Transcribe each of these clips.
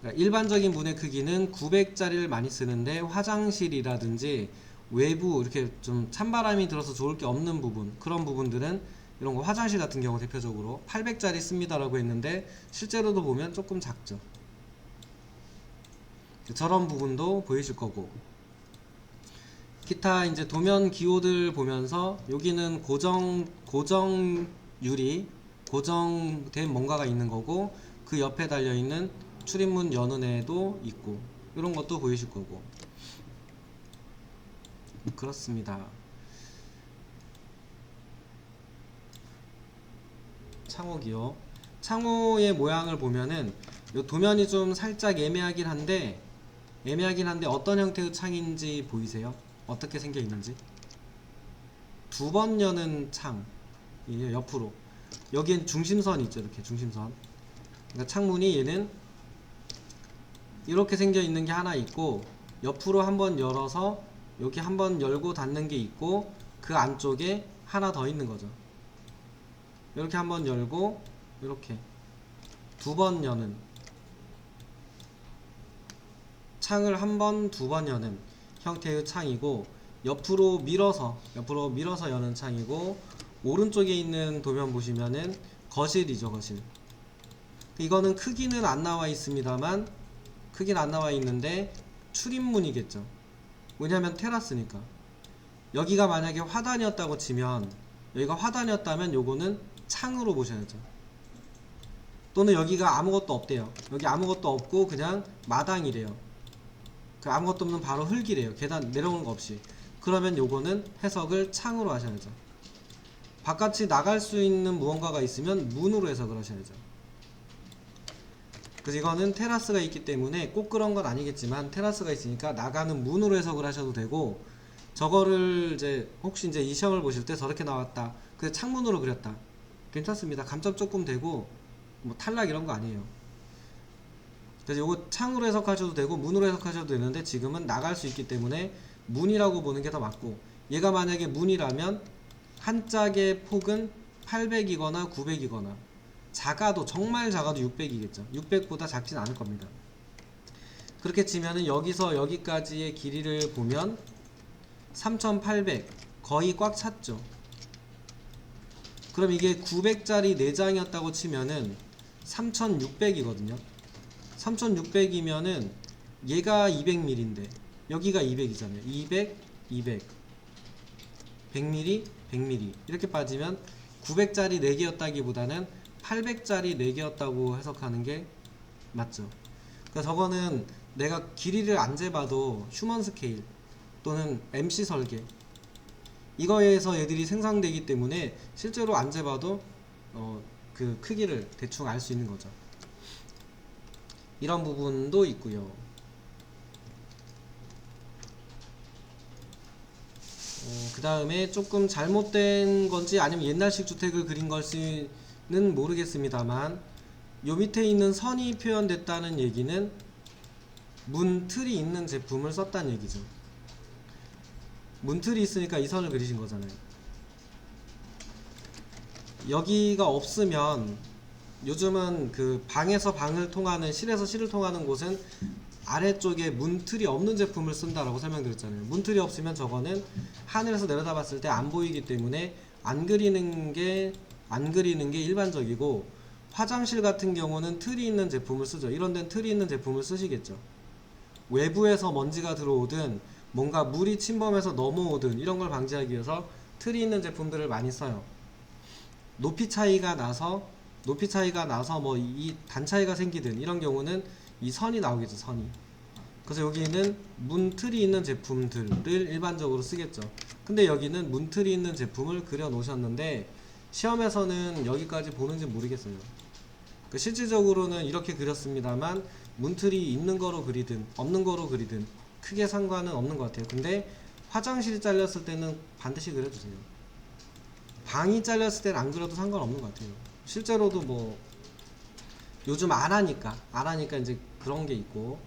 그러니까 일반적인 문의 크기는 900짜리를 많이 쓰는데 화장실이라든지 외부 이렇게 좀 찬바람이 들어서 좋을 게 없는 부분, 그런 부분들은 이런 거 화장실 같은 경우 대표적으로 800짜리 씁니다라고 했는데 실제로도 보면 조금 작죠. 저런 부분도 보이실 거고, 기타 이제 도면 기호들 보면서 여기는 고정 유리, 고정된 뭔가가 있는 거고, 그 옆에 달려 있는 출입문 여는 애도 있고, 이런 것도 보이실 거고. 그렇습니다. 창호기요. 창호의 모양을 보면은 요 도면이 좀 살짝 애매하긴 한데 어떤 형태의 창인지 보이세요? 어떻게 생겨 있는지? 두 번 여는 창. 이 옆으로. 여기엔 중심선이 있죠. 이렇게 중심선. 그러니까 창문이 얘는 이렇게 생겨 있는 게 하나 있고, 옆으로 한번 열어서 여기 한번 열고 닫는 게 있고, 그 안쪽에 하나 더 있는 거죠. 이렇게 한번 열고 이렇게 두 번 여는, 창을 한 번, 두 번 여는 형태의 창이고, 옆으로 밀어서 여는 창이고, 오른쪽에 있는 도면 보시면은 거실이죠. 거실. 이거는 크기는 안 나와 있습니다만, 크기는 안 나와 있는데 출입문이겠죠. 왜냐면 테라스니까. 여기가 만약에 화단이었다고 치면, 여기가 화단이었다면 요거는 창으로 보셔야죠. 또는 여기가 아무것도 없대요. 여기 아무것도 없고 그냥 마당이래요. 그 아무것도 없는 바로 흙이래요. 계단 내려오는 거 없이. 그러면 요거는 해석을 창으로 하셔야죠. 바깥이 나갈 수 있는 무언가가 있으면 문으로 해석을 하셔야죠. 그래서 이거는 테라스가 있기 때문에 꼭 그런 건 아니겠지만, 테라스가 있으니까 나가는 문으로 해석을 하셔도 되고, 저거를 이제 혹시 이제 이 시험을 보실 때 저렇게 나왔다, 그래서 창문으로 그렸다, 괜찮습니다. 감점 조금 되고 뭐 탈락 이런 거 아니에요. 그래서 요거 창으로 해석하셔도 되고 문으로 해석하셔도 되는데, 지금은 나갈 수 있기 때문에 문이라고 보는 게 더 맞고, 얘가 만약에 문이라면 한 짝의 폭은 800이거나 900이거나, 작아도 정말 작아도 600이겠죠. 600보다 작진 않을 겁니다. 그렇게 치면은 여기서 여기까지의 길이를 보면 3800, 거의 꽉 찼죠. 그럼 이게 900짜리 4장이었다고 치면은 3600이거든요 3600이면은 얘가 200mm인데 여기가 200이잖아요 200, 200, 100mm, 100mm 이렇게 빠지면 900짜리 4개였다기보다는 800짜리 4개였다고 해석하는 게 맞죠. 그러니까 저거는 내가 길이를 안 재봐도 휴먼 스케일 또는 MC 설계, 이거에서 얘들이 생성되기 때문에 실제로 안 재봐도 그 크기를 대충 알 수 있는 거죠. 이런 부분도 있고요. 그 다음에 조금 잘못된 건지 아니면 옛날식 주택을 그린 걸지는 모르겠습니다만, 요 밑에 있는 선이 표현됐다는 얘기는 문틀이 있는 제품을 썼다는 얘기죠. 문틀이 있으니까 이 선을 그리신 거잖아요. 여기가 없으면, 요즘은 그 방에서 방을 통하는, 실에서 실을 통하는 곳은 아래쪽에 문틀이 없는 제품을 쓴다라고 설명드렸잖아요. 문틀이 없으면 저거는 하늘에서 내려다봤을 때 안 보이기 때문에 안 그리는 게 일반적이고, 화장실 같은 경우는 틀이 있는 제품을 쓰죠. 이런 데는 틀이 있는 제품을 쓰시겠죠. 외부에서 먼지가 들어오든 뭔가 물이 침범해서 넘어오든 이런 걸 방지하기 위해서 틀이 있는 제품들을 많이 써요. 높이 차이가 나서 뭐 이 단 차이가 생기든 이런 경우는 이 선이 나오겠죠. 선이. 그래서 여기는 문틀이 있는 제품들을 일반적으로 쓰겠죠. 근데 여기는 문틀이 있는 제품을 그려 놓으셨는데 시험에서는 여기까지 보는지 모르겠어요. 실질적으로는 이렇게 그렸습니다만, 문틀이 있는 거로 그리든 없는 거로 그리든 크게 상관은 없는 것 같아요. 근데 화장실이 잘렸을 때는 반드시 그려주세요. 방이 잘렸을 때는 안 그려도 상관없는 것 같아요. 실제로도 뭐 요즘 안 하니까 이제 그런 게 있고,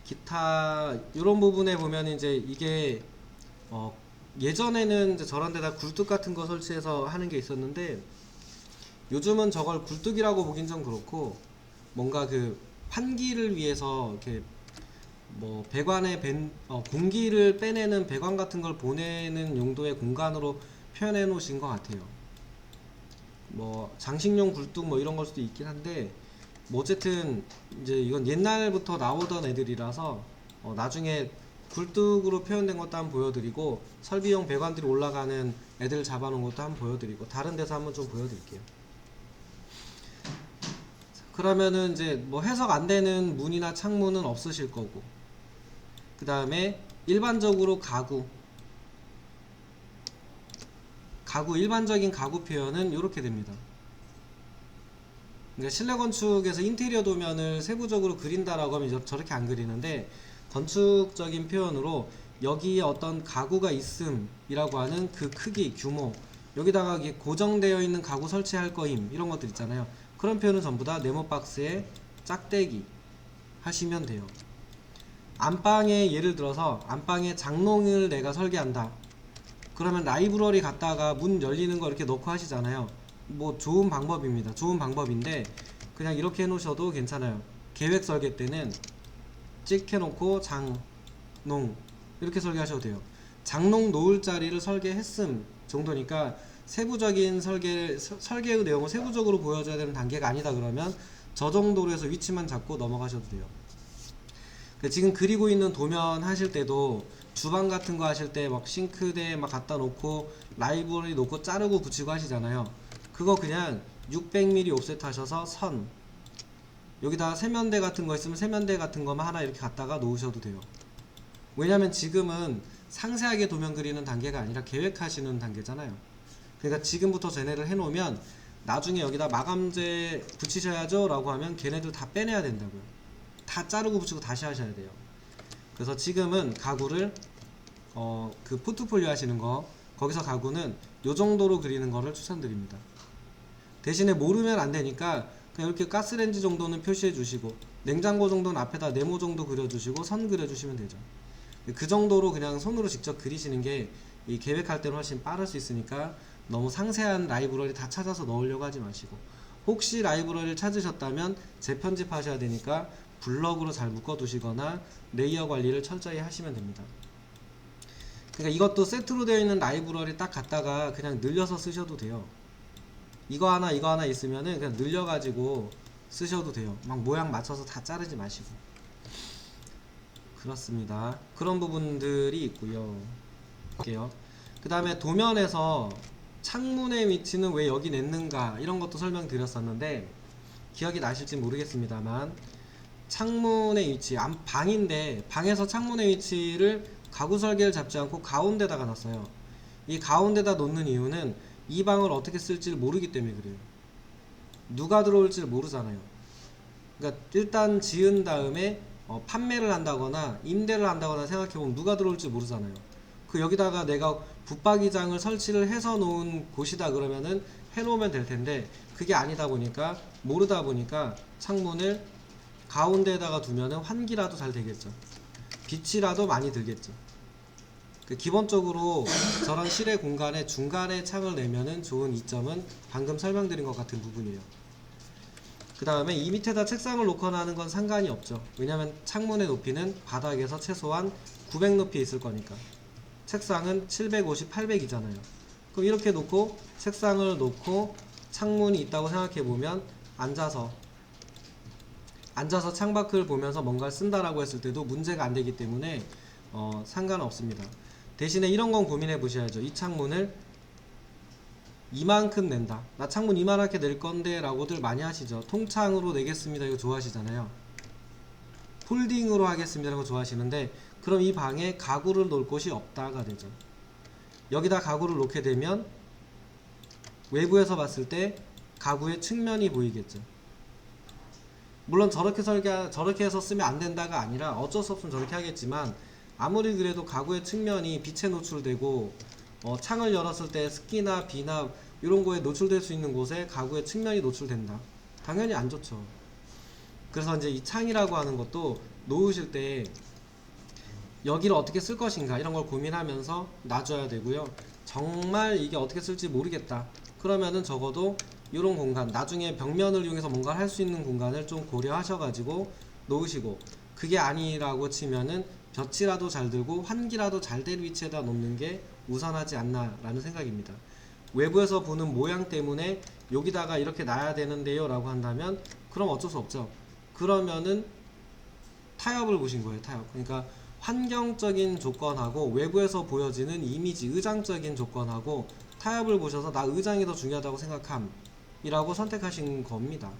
기타 이런 부분에 보면 이제 이게 예전에는 이제 저런 데다 굴뚝 같은 거 설치해서 하는 게 있었는데, 요즘은 저걸 굴뚝이라고 보긴 좀 그렇고 뭔가 그 환기를 위해서 이렇게 뭐 배관에 공기를 빼내는 배관 같은 걸 보내는 용도의 공간으로 표현해 놓으신 것 같아요. 뭐 장식용 굴뚝 뭐 이런 걸 수도 있긴 한데 뭐 어쨌든 이제 이건 옛날부터 나오던 애들이라서 나중에 굴뚝으로 표현된 것도 한번 보여드리고 설비용 배관들이 올라가는 애들 잡아놓은 것도 한번 보여드리고 다른 데서 한번 좀 보여드릴게요. 그러면은 이제 뭐 해석 안 되는 문이나 창문은 없으실 거고, 그 다음에 일반적으로 일반적인 가구 표현은 이렇게 됩니다. 그러니까 실내 건축에서 인테리어 도면을 세부적으로 그린다라고 하면 저렇게 안 그리는데, 건축적인 표현으로 여기에 어떤 가구가 있음이라고 하는 그 크기, 규모, 여기다가 고정되어 있는 가구 설치할 거임, 이런 것들 있잖아요. 그런 표현은 전부 다 네모박스에 짝대기 하시면 돼요. 안방에 예를 들어서 안방에 장롱을 내가 설계한다. 그러면 라이브러리 갔다가 문 열리는 거 이렇게 넣고 하시잖아요. 뭐 좋은 방법입니다. 좋은 방법인데 그냥 이렇게 해놓으셔도 괜찮아요. 계획 설계 때는 찍 해놓고 장농 이렇게 설계하셔도 돼요. 장농 놓을 자리를 설계했음 정도니까 세부적인 설계의 내용을 세부적으로 보여줘야 되는 단계가 아니다 그러면 저 정도로 해서 위치만 잡고 넘어가셔도 돼요. 지금 그리고 있는 도면 하실 때도 주방 같은 거 하실 때 막 싱크대 막 갖다 놓고 라이브러리 놓고 자르고 붙이고 하시잖아요. 그거 그냥 600mm 옵셋 하셔서 선 여기다 세면대 같은 거 있으면 세면대 같은 거만 하나 이렇게 갖다가 놓으셔도 돼요. 왜냐면 지금은 상세하게 도면 그리는 단계가 아니라 계획하시는 단계잖아요. 그러니까 지금부터 쟤네를 해놓으면 나중에 여기다 마감재 붙이셔야죠 라고 하면 걔네들 다 빼내야 된다고요. 다 자르고 붙이고 다시 하셔야 돼요. 그래서 지금은 가구를 그 포트폴리오 하시는 거 거기서 가구는 요 정도로 그리는 거를 추천드립니다. 대신에 모르면 안 되니까 그냥 이렇게 가스레인지 정도는 표시해 주시고 냉장고 정도는 앞에다 네모 정도 그려주시고 선 그려주시면 되죠. 그 정도로 그냥 손으로 직접 그리시는 게 이 계획할 때는 훨씬 빠를 수 있으니까 너무 상세한 라이브러리 다 찾아서 넣으려고 하지 마시고, 혹시 라이브러리를 찾으셨다면 재편집 하셔야 되니까 블럭으로 잘 묶어 두시거나 레이어 관리를 철저히 하시면 됩니다. 그러니까 이것도 세트로 되어 있는 라이브러리 딱 갖다가 그냥 늘려서 쓰셔도 돼요. 이거 하나 있으면은 그냥 늘려가지고 쓰셔도 돼요. 막 모양 맞춰서 다 자르지 마시고. 그렇습니다. 그런 부분들이 있고요. 볼게요. 그 다음에 도면에서 창문의 위치는 왜 여기 냈는가 이런 것도 설명드렸었는데 기억이 나실지 모르겠습니다만, 창문의 위치, 방인데 방에서 창문의 위치를 가구 설계를 잡지 않고 가운데다가 놨어요. 이 가운데다 놓는 이유는 이 방을 어떻게 쓸지를 모르기 때문에 그래요. 누가 들어올지를 모르잖아요. 그러니까 일단 지은 다음에 판매를 한다거나 임대를 한다거나 생각해보면 누가 들어올지 모르잖아요. 그 여기다가 내가 붙박이장을 설치를 해서 놓은 곳이다 그러면은 해놓으면 될 텐데 그게 아니다 보니까, 모르다 보니까 창문을 가운데에다가 두면은 환기라도 잘 되겠죠. 빛이라도 많이 들겠죠. 기본적으로 저런 실외 공간에 중간에 창을 내면은 좋은 이점은 방금 설명드린 것 같은 부분이에요. 그 다음에 이 밑에다 책상을 놓거나 하는 건 상관이 없죠. 왜냐면 창문의 높이는 바닥에서 최소한 900 높이에 있을 거니까. 책상은 750, 800이잖아요. 그럼 이렇게 놓고 책상을 놓고 창문이 있다고 생각해 보면 앉아서 창밖을 보면서 뭔가를 쓴다라고 했을 때도 문제가 안 되기 때문에 상관없습니다. 대신에 이런 건 고민해 보셔야죠. 이 창문을 이만큼 낸다. 나 창문 이만하게 낼 건데 라고들 많이 하시죠. 통창으로 내겠습니다. 이거 좋아하시잖아요. 폴딩으로 하겠습니다. 이런 거 좋아하시는데, 그럼 이 방에 가구를 놓을 곳이 없다가 되죠. 여기다 가구를 놓게 되면 외부에서 봤을 때 가구의 측면이 보이겠죠. 물론 저렇게 해서 쓰면 안 된다가 아니라 어쩔 수 없으면 저렇게 하겠지만, 아무리 그래도 가구의 측면이 빛에 노출되고 창을 열었을 때 습기나 비나 이런 거에 노출될 수 있는 곳에 가구의 측면이 노출된다. 당연히 안 좋죠. 그래서 이제 이 창이라고 하는 것도 놓으실 때 여기를 어떻게 쓸 것인가 이런 걸 고민하면서 놔줘야 되고요. 정말 이게 어떻게 쓸지 모르겠다 그러면은 적어도 이런 공간, 나중에 벽면을 이용해서 뭔가를 할 수 있는 공간을 좀 고려하셔가지고 놓으시고, 그게 아니라고 치면은 볕이라도 잘 들고 환기라도 잘 될 위치에다 놓는 게 우선하지 않나 라는 생각입니다. 외부에서 보는 모양 때문에 여기다가 이렇게 놔야 되는데요 라고 한다면 그럼 어쩔 수 없죠. 그러면은 타협을 보신 거예요. 타협. 그러니까 환경적인 조건하고 외부에서 보여지는 이미지, 의장적인 조건하고 타협을 보셔서 나 의장이 더 중요하다고 생각함이라고 선택하신 겁니다.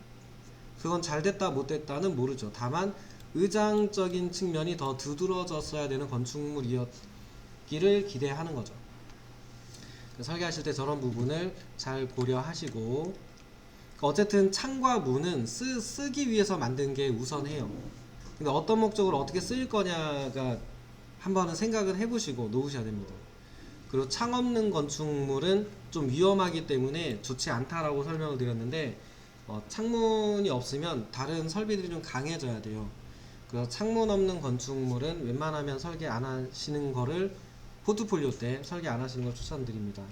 그건 잘 됐다 못 됐다는 모르죠. 다만 의장적인 측면이 더 두드러졌어야 되는 건축물이었기를 기대하는 거죠. 설계하실 때 저런 부분을 잘 고려하시고, 어쨌든 창과 문은 쓰기 위해서 만든 게 우선해요. 근데 어떤 목적으로 어떻게 쓸 거냐가 한번은 생각을 해보시고 놓으셔야 됩니다. 그리고 창 없는 건축물은 좀 위험하기 때문에 좋지 않다라고 설명을 드렸는데, 창문이 없으면 다른 설비들이 좀 강해져야 돼요. 그래서 창문 없는 건축물은 웬만하면 설계 안 하시는 거를, 포트폴리오 때 설계 안 하시는 걸 추천드립니다.